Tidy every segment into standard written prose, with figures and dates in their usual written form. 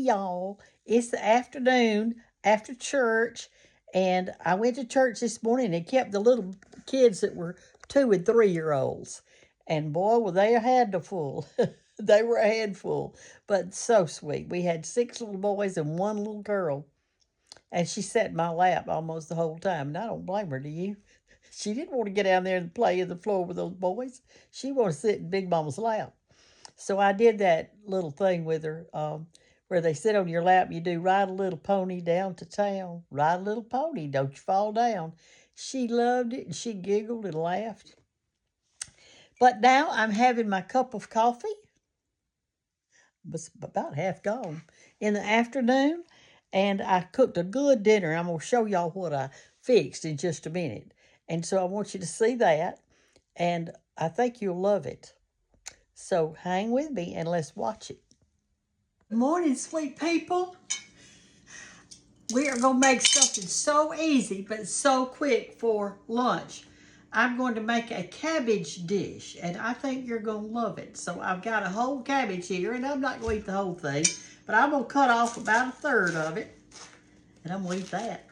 y'all. It's the afternoon after church, and I went to church this morning and kept the little kids that were 2 and 3 year olds. And boy, were they a handful. They were a handful, but so sweet. We had 6 little boys and 1 little girl, and she sat in my lap almost the whole time. And I don't blame her, do you? She didn't want to get down there and play in the floor with those boys. She wanted to sit in Big Mama's lap. So I did that little thing with her, where they sit on your lap. You do ride a little pony down to town. Ride a little pony, don't you fall down. She loved it, and she giggled and laughed. But now I'm having my cup of coffee. It's about half gone in the afternoon. And I cooked a good dinner. I'm going to show y'all what I fixed in just a minute. And so I want you to see that. And I think you'll love it. So hang with me and let's watch it. Good morning, sweet people. We are going to make something so easy but so quick for lunch. I'm going to make a cabbage dish, and I think you're going to love it. So I've got a whole cabbage here, and I'm not going to eat the whole thing, but I'm going to cut off about 1/3 of it, and I'm going to eat that.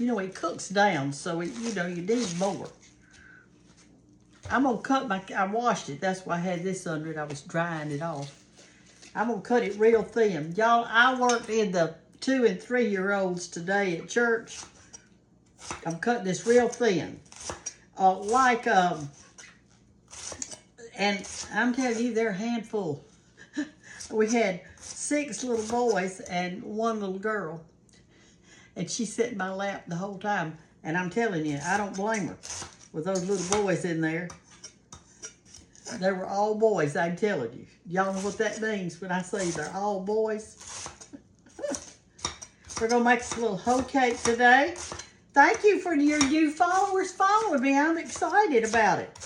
You know, it cooks down, so you need more. I'm going to cut I washed it. That's why I had this under it. I was drying it off. I'm going to cut it real thin. Y'all, I worked in the 2 and 3 year olds today at church. I'm cutting this real thin. And I'm telling you, they're a handful. We had 6 little boys and 1 little girl. And she sat in my lap the whole time. And I'm telling you, I don't blame her. With those little boys in there. They were all boys, I'm telling you. Y'all know what that means when I say they're all boys? We're going to make us a little hoe cake today. Thank you for your new followers following me. I'm excited about it.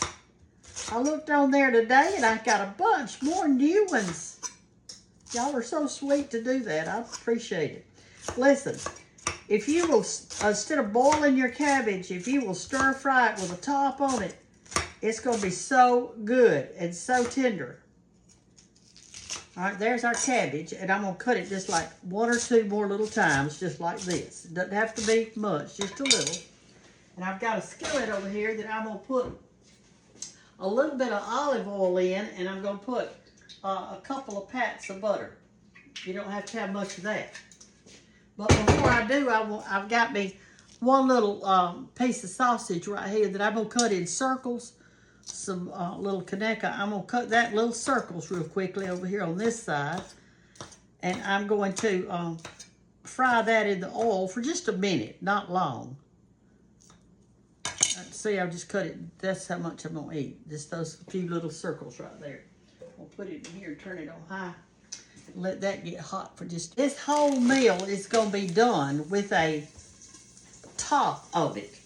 I looked on there today and I got a bunch more new ones. Y'all are so sweet to do that. I appreciate it. Listen, if you will, instead of boiling your cabbage, if you will stir fry it with a top on it, it's going to be so good and so tender. All right, there's our cabbage, and I'm going to cut it just like 1 or 2 more little times, just like this. It doesn't have to be much, just a little. And I've got a skillet over here that I'm going to put a little bit of olive oil in, and I'm going to put a couple of pats of butter. You don't have to have much of that. But before I do, I've got me 1 little piece of sausage right here that I'm going to cut in circles. Some little Kaneka. I'm going to cut that little circles real quickly over here on this side. And I'm going to fry that in the oil for just a minute, not long. See, I'll just cut it. That's how much I'm going to eat. Just those few little circles right there. I'll put it in here and turn it on high. And let that get hot for just... This whole meal is going to be done with a top on it.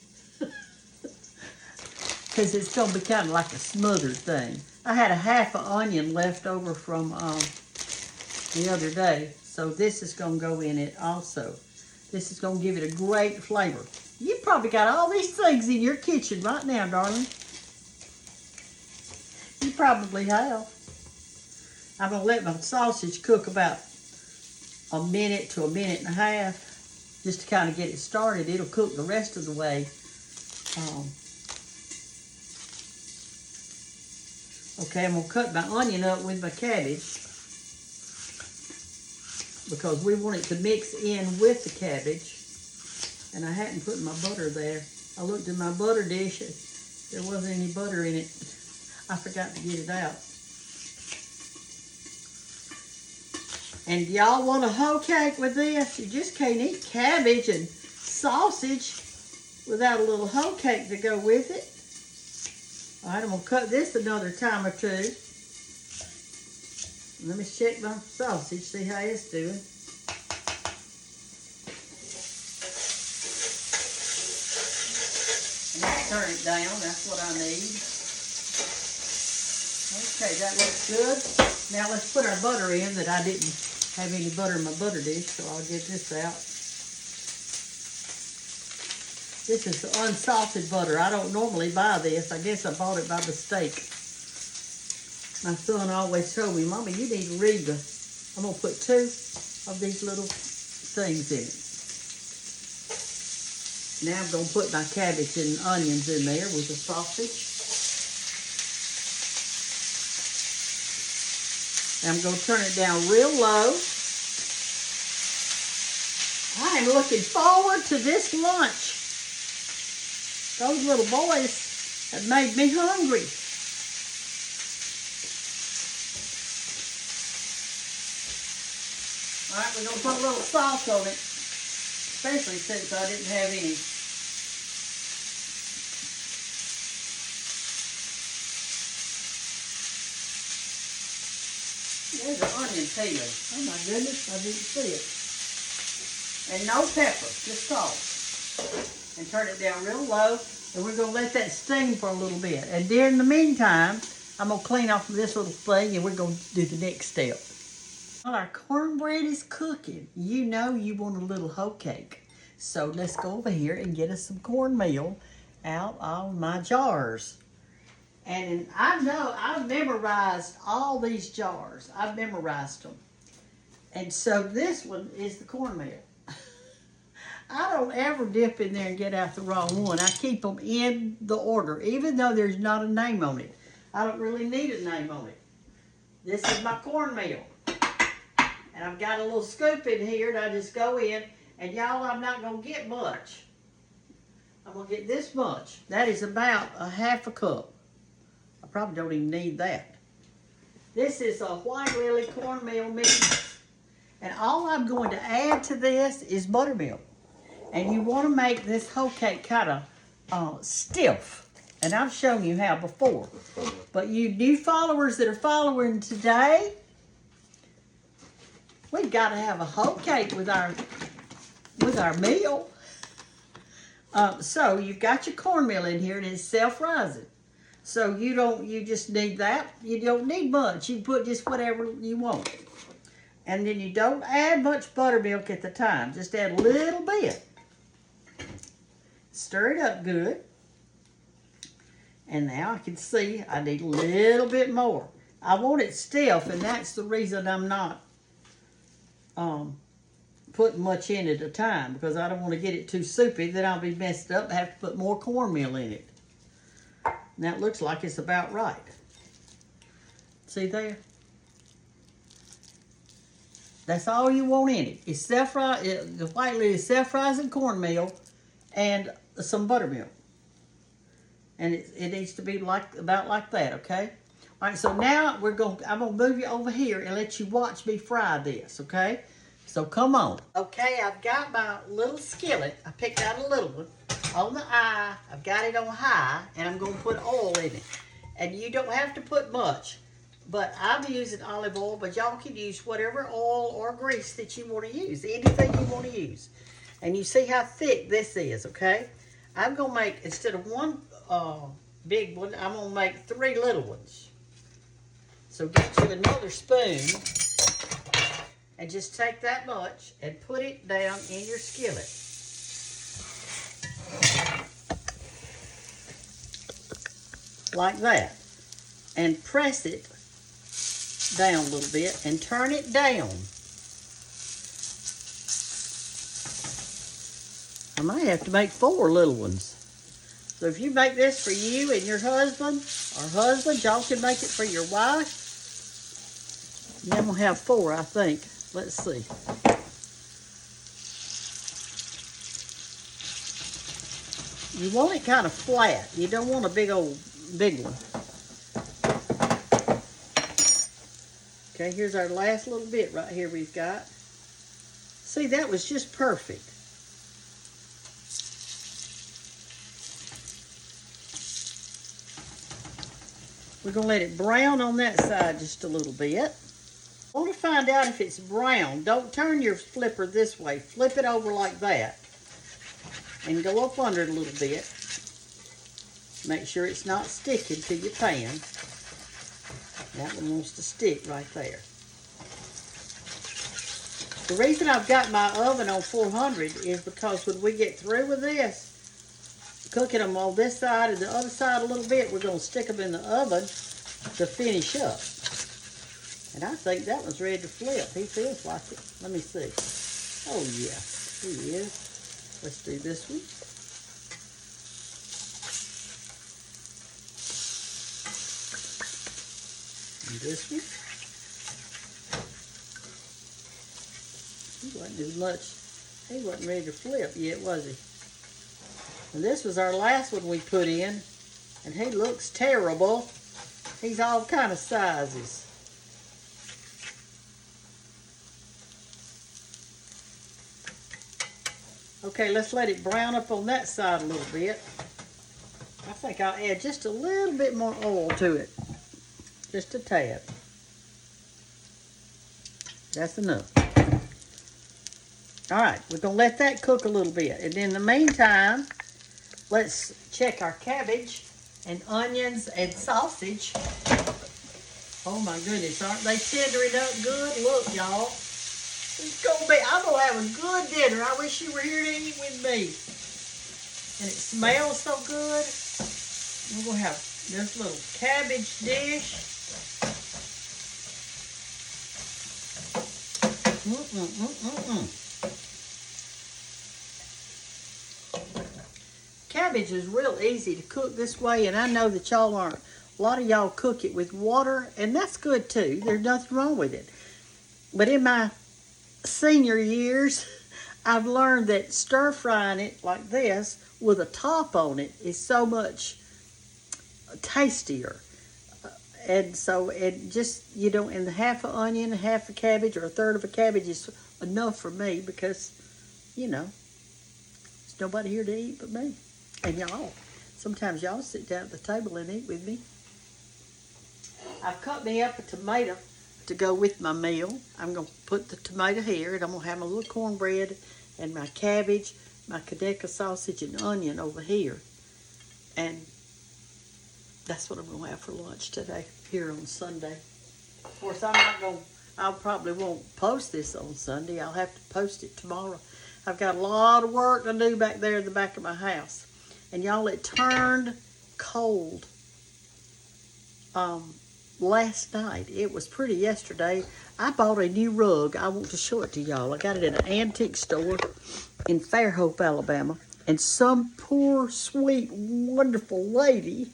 Because it's going to be kind of like a smothered thing. I had a half an onion left over from the other day. So this is going to go in it also. This is going to give it a great flavor. You probably got all these things in your kitchen right now, darling. You probably have. I'm going to let my sausage cook about 1 minute to 1.5 minutes. Just to kind of get it started. It'll cook the rest of the way. Okay, I'm going to cut my onion up with my cabbage because we want it to mix in with the cabbage. And I hadn't put my butter there. I looked in my butter dish. There wasn't any butter in it. I forgot to get it out. And y'all want a hoe cake with this? You just can't eat cabbage and sausage without a little hoe cake to go with it. All right, I'm going to cut this another time or 2. Let me check my sausage, see how it's doing. And turn it down, that's what I need. Okay, that looks good. Now let's put our butter in that I didn't have any butter in my butter dish, so I'll get this out. This is the unsalted butter. I don't normally buy this. I guess I bought it by mistake. My son always told me, Mama, you need to read I'm going to put 2 of these little things in it. Now I'm going to put my cabbage and onions in there with the sausage. And I'm going to turn it down real low. I am looking forward to this lunch. Those little boys have made me hungry. All right, we're going to put a little salt on it, especially since I didn't have any. There's an onion peeling. Oh my goodness, I didn't see it. And no pepper, just salt. And turn it down real low, and we're going to let that steam for a little bit. And during the meantime, I'm going to clean off this little thing, and we're going to do the next step. Well, our cornbread is cooking. You know you want a little hoe cake. So let's go over here and get us some cornmeal out of my jars. And I know I've memorized all these jars. I've memorized them. And so this one is the cornmeal. I don't ever dip in there and get out the wrong one. I keep them in the order, even though there's not a name on it. I don't really need a name on it. This is my cornmeal. And I've got a little scoop in here that I just go in. And y'all, I'm not going to get much. I'm going to get this much. That is about a half a cup. I probably don't even need that. This is a white lily cornmeal mix. And all I'm going to add to this is buttermilk. And you want to make this hoe cake kind of stiff. And I've shown you how before. But you new followers that are following today, we've got to have a hoe cake with our meal. So you've got your cornmeal in here, and it's self-rising. So you just need that. You don't need much. You put just whatever you want. And then you don't add much buttermilk at the time. Just add a little bit. Stir it up good. And now I can see I need a little bit more. I want it stiff, and that's the reason I'm not putting much in at a time, because I don't want to get it too soupy. Then I'll be messed up and have to put more cornmeal in it. And that looks like it's about right. See there? That's all you want in it. It's the white lily is self-rising cornmeal and some buttermilk. And it needs to be about like that, okay? All right, so now I'm gonna move you over here and let you watch me fry this, okay? So come on. Okay, I've got my little skillet. I picked out a little one on the eye. I've got it on high, and I'm gonna put oil in it. And you don't have to put much, but I'm using olive oil, but y'all can use whatever oil or grease that you want to use, anything you want to use. And you see how thick this is, okay? I'm gonna make, instead of one big one, I'm gonna make 3 little ones. So get you another spoon and just take that much and put it down in your skillet. Like that. And press it down a little bit and turn it down. I might have to make 4 little ones. So if you make this for you and your husband, or husband, y'all can make it for your wife. And then we'll have 4, I think. Let's see. You want it kind of flat. You don't want a big one. Okay, here's our last little bit right here we've got. See, that was just perfect. We're going to let it brown on that side just a little bit. I want to find out if it's brown. Don't turn your flipper this way. Flip it over like that. And go up under it a little bit. Make sure it's not sticking to your pan. That one wants to stick right there. The reason I've got my oven on 400 is because when we get through with this, cooking them on this side and the other side a little bit, we're going to stick them in the oven to finish up. And I think that one's ready to flip. He feels like it. Let me see. Oh, yeah, he is. Let's do this one. And this one. He wasn't as much, he wasn't ready to flip yet, was he? And this was our last one we put in, and he looks terrible. He's all kind of sizes. Okay, let's let it brown up on that side a little bit. I think I'll add just a little bit more oil to it. Just a tad. That's enough. All right, we're gonna let that cook a little bit. And in the meantime, let's check our cabbage and onions and sausage. Oh my goodness, aren't they tendering up good? Look, y'all. It's gonna be, I'm gonna have a good dinner. I wish you were here to eat with me. And it smells so good. We're gonna have this little cabbage dish. Cabbage is real easy to cook this way, and I know that y'all aren't. A lot of y'all cook it with water, and that's good too. There's nothing wrong with it. But in my senior years, I've learned that stir frying it like this with a top on it is so much tastier. And so it just, you know, and half an onion, half a cabbage, or a third of a cabbage is enough for me because, you know, there's nobody here to eat but me. And y'all. Sometimes y'all sit down at the table and eat with me. I've cut me up a tomato to go with my meal. I'm going to put the tomato here, and I'm going to have my little cornbread and my cabbage, my Kadeka sausage and onion over here. And that's what I'm going to have for lunch today, here on Sunday. Of course, I probably won't post this on Sunday. I'll have to post it tomorrow. I've got a lot of work to do back there in the back of my house. And y'all, it turned cold last night. It was pretty yesterday. I bought a new rug. I want to show it to y'all. I got it at an antique store in Fairhope, Alabama. And some poor, sweet, wonderful lady,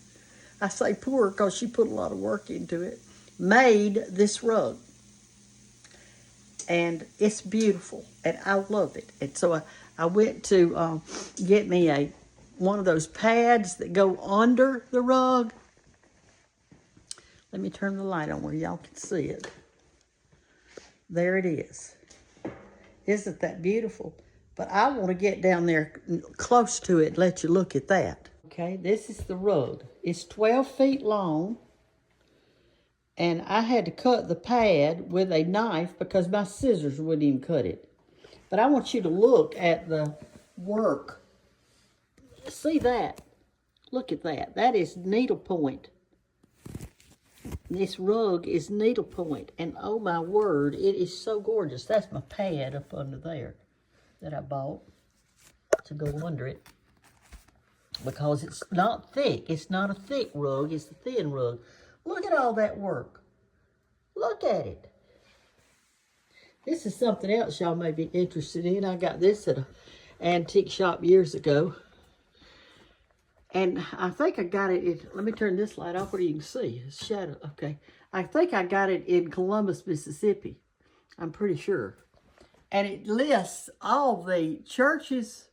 I say poor because she put a lot of work into it, made this rug. And it's beautiful, and I love it. And so I went to get me one of those pads that go under the rug. Let me turn the light on where y'all can see it. There it is. Isn't that beautiful? But I want to get down there close to it and let you look at that. Okay, this is the rug. It's 12 feet long. And I had to cut the pad with a knife because my scissors wouldn't even cut it. But I want you to look at the work. See that? Look at that. That is needlepoint. This rug is needlepoint. And oh my word, it is so gorgeous. That's my pad up under there that I bought to go under it. Because it's not thick. It's not a thick rug. It's a thin rug. Look at all that work. Look at it. This is something else y'all may be interested in. I got this at an antique shop years ago. And I think I got it, let me turn this light off where you can see. It's shadow, okay. I think I got it in Columbus, Mississippi. I'm pretty sure. And it lists all the churches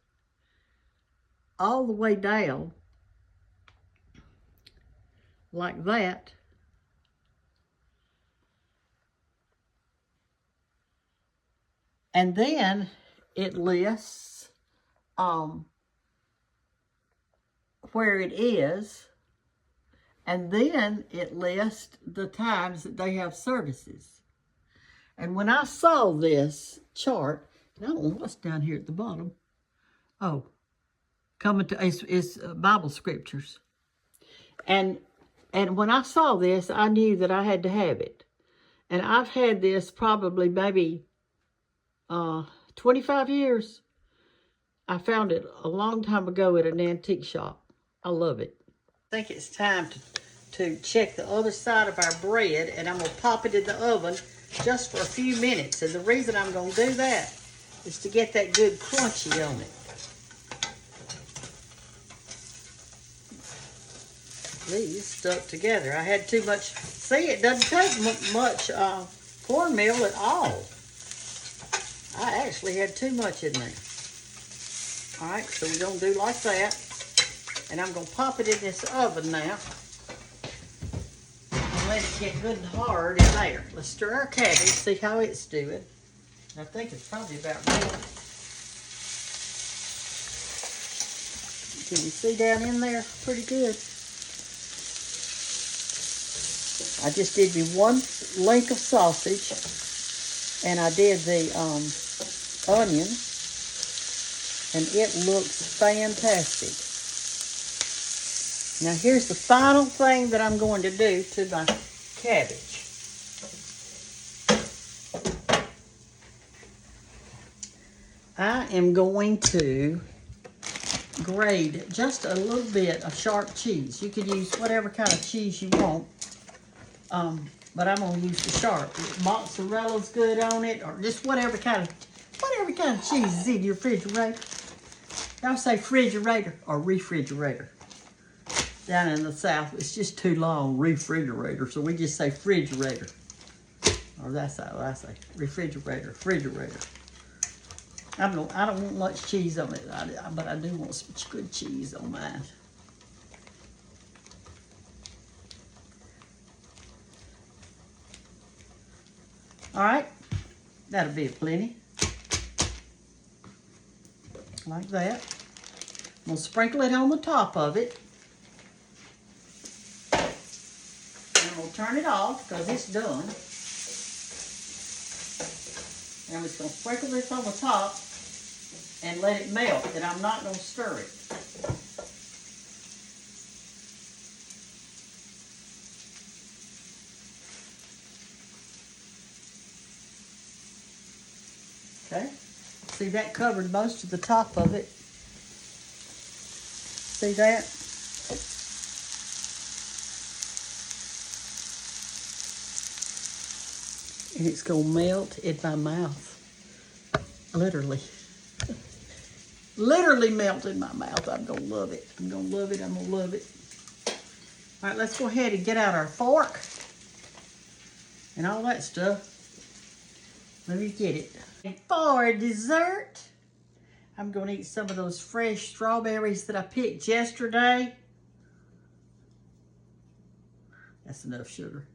all the way down like that. And then it lists where it is, and then it lists the times that they have services. And when I saw this chart, and I don't know what's down here at the bottom. Oh, coming to it's Bible scriptures. And when I saw this, I knew that I had to have it. And I've had this probably maybe 25 years. I found it a long time ago at an antique shop. I love it. I think it's time to to check the other side of our bread, and I'm going to pop it in the oven just for a few minutes. And the reason I'm going to do that is to get that good crunchy on it. These stuck together. I had too much. See, it doesn't take much cornmeal at all. I actually had too much in there. All right, so we're going to do like that. And I'm going to pop it in this oven now. And let it get good and hard in there. Let's stir our cabbage, see how it's doing. I think it's probably about ready. Can you see down in there? Pretty good. I just did me one link of sausage, and I did the onion, and it looks fantastic. Now here's the final thing that I'm going to do to my cabbage. I am going to grate just a little bit of sharp cheese. You could use whatever kind of cheese you want. But I'm gonna use the sharp. Mozzarella's good on it, or just whatever kind of cheese is in your refrigerator. Y'all say refrigerator or refrigerator. Down in the South, it's just too long, refrigerator, so we just say refrigerator. Or that's how I say, refrigerator. I don't want much cheese on it, but I do want some good cheese on mine. All right, that'll be plenty. Like that. I'm gonna sprinkle it on the top of it. And we'll turn it off because it's done. And I'm just gonna sprinkle this on the top and let it melt, and I'm not gonna stir it. Okay, see that covered most of the top of it. See that? And it's gonna melt in my mouth. Literally. Literally melt in my mouth. I'm gonna love it. I'm gonna love it. I'm gonna love it. All right, let's go ahead and get out our fork and all that stuff. Let me get it. For dessert, I'm going to eat some of those fresh strawberries that I picked yesterday. That's enough sugar.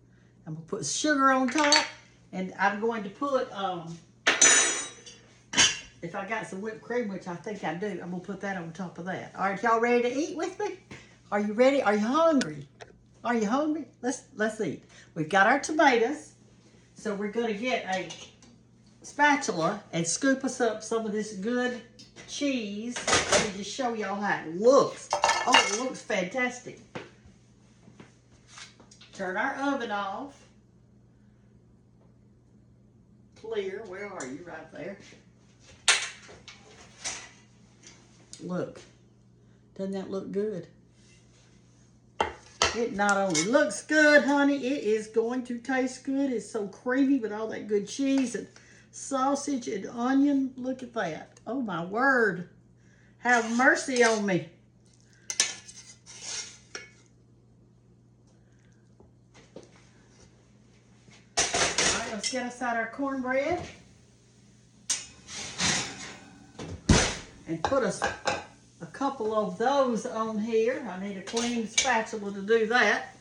I'm going to put sugar on top, and I'm going to put, if I got some whipped cream, which I think I do, I'm going to put that on top of that. All right, y'all ready to eat with me? Are you ready? Are you hungry? Are you hungry? Let's eat. We've got our tomatoes, so we're going to get a spatula and scoop us up some of this good cheese. Let me just show y'all how it looks. Oh, it looks fantastic. Turn our oven off. Clear. Where are you? Right there. Look. Doesn't that look good? It not only looks good, honey, it is going to taste good. It's so creamy with all that good cheese and sausage and onion. Look at that. Oh my word. Have mercy on me. All right, let's get us out our cornbread and put us a couple of those on here. I need a clean spatula to do that.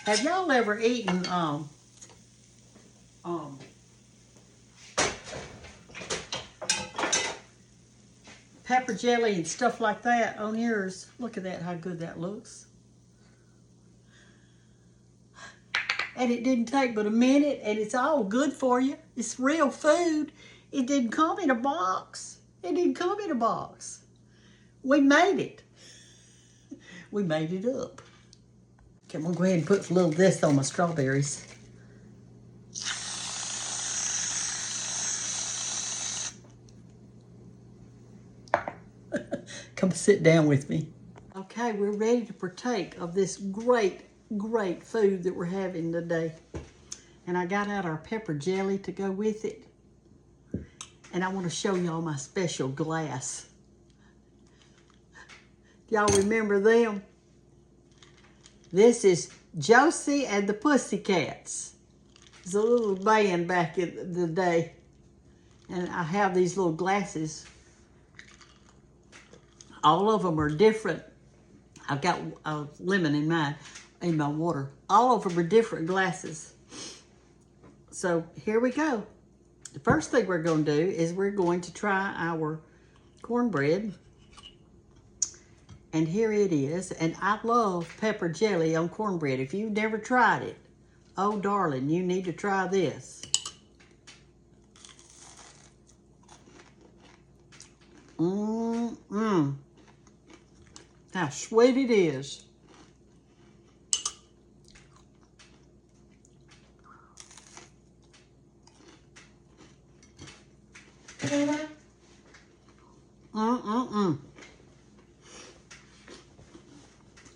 Have y'all ever eaten pepper jelly and stuff like that on yours? Look at that, how good that looks. And it didn't take but a minute, and it's all good for you. It's real food. It didn't come in a box. It didn't come in a box. We made it. We made it up. Okay, I'm gonna go ahead and put a little of this on my strawberries. Come sit down with me. Okay, we're ready to partake of this great, great food that we're having today. And I got out our pepper jelly to go with it. And I want to show y'all my special glass. Y'all remember them? This is Josie and the Pussycats. It's a little band back in the day. And I have these little glasses. All of them are different. I've got a lemon in mine, in my water. All of them are different glasses. So here we go. The first thing we're going to do is we're going to try our cornbread. And here it is. And I love pepper jelly on cornbread. If you've never tried it, oh darling, you need to try this. How sweet it is.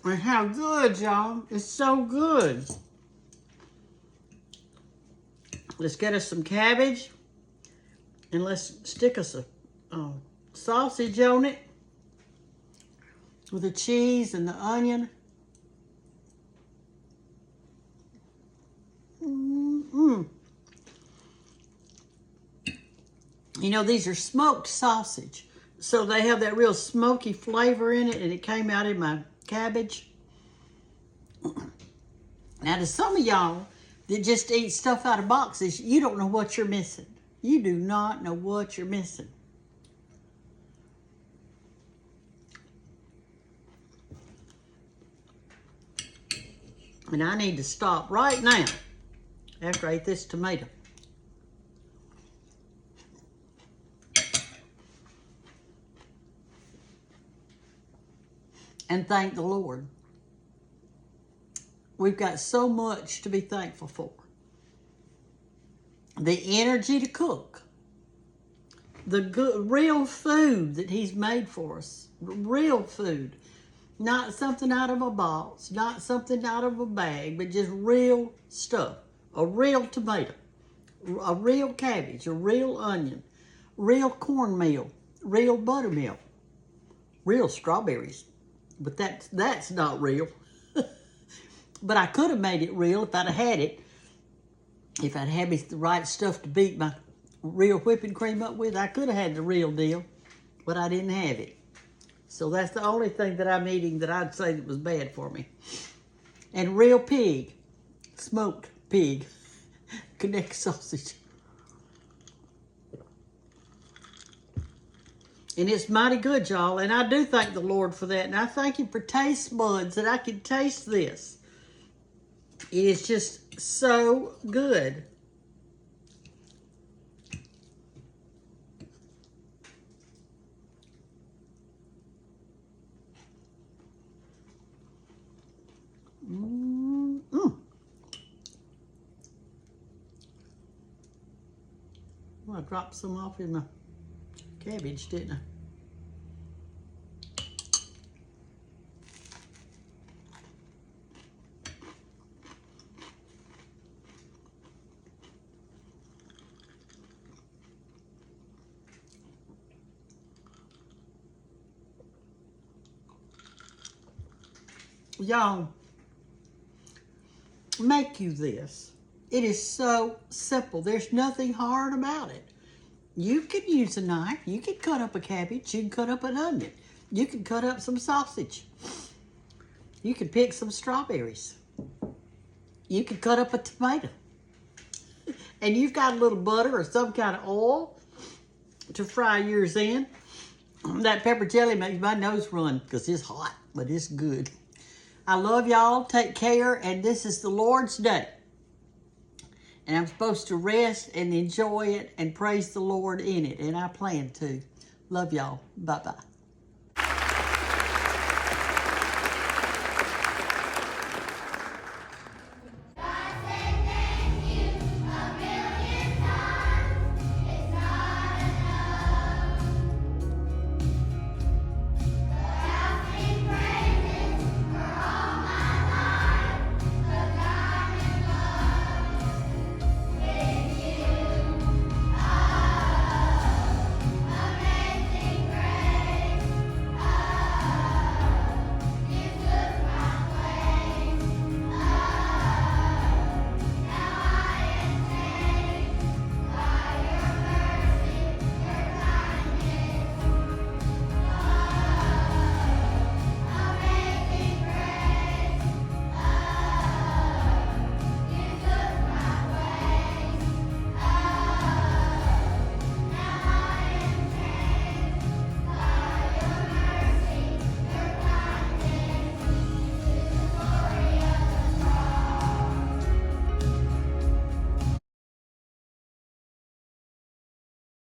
And how good, y'all. It's so good. Let's get us some cabbage. And let's stick us a sausage on it. With the cheese and the onion. You know, these are smoked sausage. So they have that real smoky flavor in it, and it came out in my cabbage. Now, to some of y'all that just eat stuff out of boxes, you don't know what you're missing. You do not know what you're missing. And I need to stop right now after I eat this tomato. And thank the Lord. We've got so much to be thankful for. The energy to cook. The good, real food that He's made for us. Real food. Not something out of a box, not something out of a bag, but just real stuff. A real tomato, a real cabbage, a real onion, real cornmeal, real buttermilk, real strawberries. But that's not real. But I could have made it real if I'd have had it. If I'd had the right stuff to beat my real whipping cream up with, I could have had the real deal, but I didn't have it. So that's the only thing that I'm eating that I'd say that was bad for me. And real pig, smoked pig, connect sausage. And it's mighty good, y'all. And I do thank the Lord for that. And I thank Him for taste buds that I can taste this. It is just so good. Well, I dropped some off in my cabbage, didn't I? Y'all, make you this. It is so simple. There's nothing hard about it. You can use a knife. You can cut up a cabbage. You can cut up an onion. You can cut up some sausage. You can pick some strawberries. You can cut up a tomato. And you've got a little butter or some kind of oil to fry yours in. That pepper jelly makes my nose run because it's hot, but it's good. I love y'all. Take care. And this is the Lord's Day. And I'm supposed to rest and enjoy it and praise the Lord in it. And I plan to. Love y'all. Bye-bye.